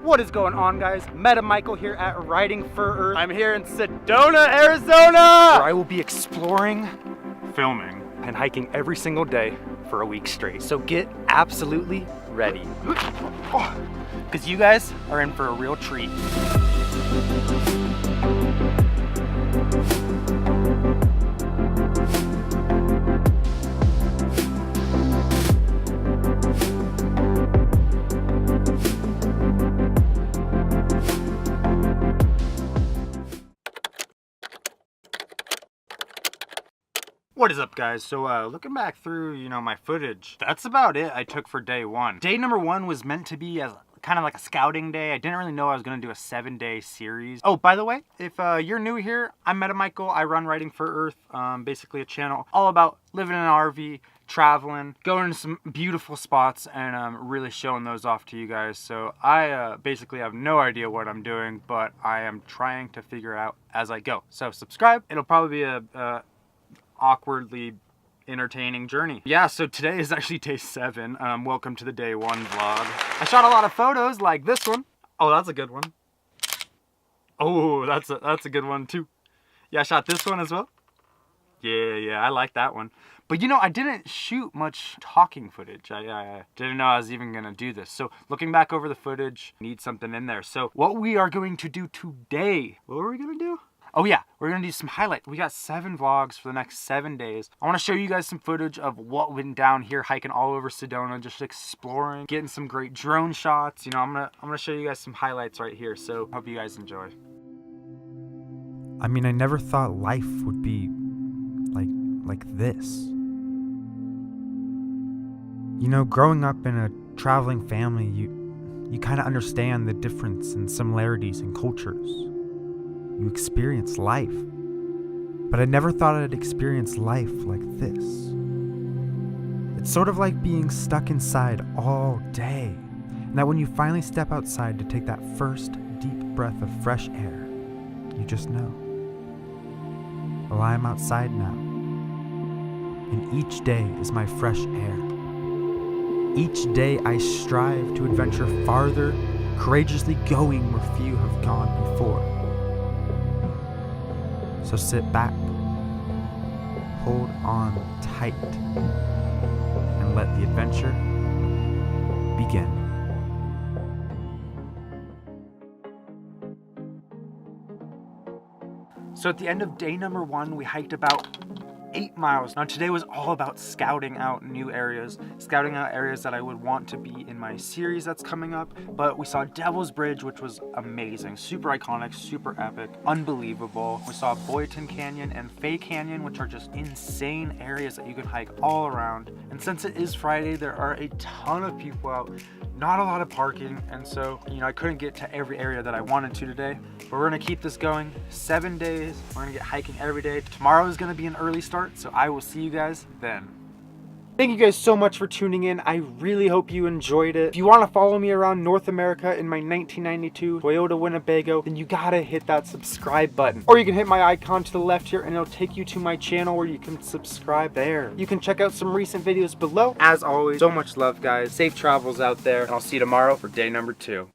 What is going on, guys? Michael here at Riding for Earth. I'm here in Sedona, Arizona, where I will be exploring, filming, and hiking every single day for a week straight. So get absolutely ready, because you guys are in for a real treat. What is up, guys? So looking back through, my footage, that's about it I took for day one. Day number one was meant to be as kind of like a scouting day. I didn't really know I was going to do a 7-day series. Oh, by the way, if you're new here, I'm Michael. I run Riding for Earth, basically a channel all about living in an RV, traveling, going to some beautiful spots, and really showing those off to you guys. So I basically have no idea what I'm doing, but I am trying to figure it out as I go. So subscribe. It'll probably be a awkwardly entertaining journey. Yeah, so today is actually day 7. Welcome to the day 1 vlog. I shot a lot of photos like this one. Oh, that's a good one. Oh, that's a good one too. Yeah, I shot this one as well. Yeah, I like that one. But I didn't shoot much talking footage. I didn't know I was even gonna do this. So looking back over the footage, need something in there. So what we are going to do today, what were we gonna do? Oh yeah, we're gonna do some highlights. We got 7 vlogs for the next 7 days. I wanna show you guys some footage of what went down here hiking all over Sedona, just exploring, getting some great drone shots. I'm gonna show you guys some highlights right here, so hope you guys enjoy. I mean, I never thought life would be like this. Growing up in a traveling family, you kind of understand the difference and similarities in cultures. You experience life, but I never thought I'd experience life like this. It's sort of like being stuck inside all day, and that when you finally step outside to take that first deep breath of fresh air, you just know. Well, I'm outside now, and each day is my fresh air. Each day I strive to adventure farther, courageously going where few have gone before. So sit back, hold on tight, and let the adventure begin. So at the end of day number 1, we hiked about 8 miles. Now today was all about scouting out new areas, scouting out areas that I would want to be in my series that's coming up. But we saw Devil's Bridge, which was amazing, super iconic, super epic, unbelievable. We saw Boyton Canyon and Fay Canyon, which are just insane areas that you can hike all around. And since it is Friday, there are a ton of people out, not a lot of parking, and so I couldn't get to every area that I wanted to today. But we're gonna keep this going 7 days. We're gonna get hiking every day. Tomorrow is gonna be an early start, so I will see you guys then. Thank you guys so much for tuning in. I really hope you enjoyed it. If you want to follow me around North America in my 1992 Toyota Winnebago, then you gotta hit that subscribe button. Or you can hit my icon to the left here and it'll take you to my channel where you can subscribe there. You can check out some recent videos below. As always, so much love, guys. Safe travels out there, and I'll see you tomorrow for day number 2.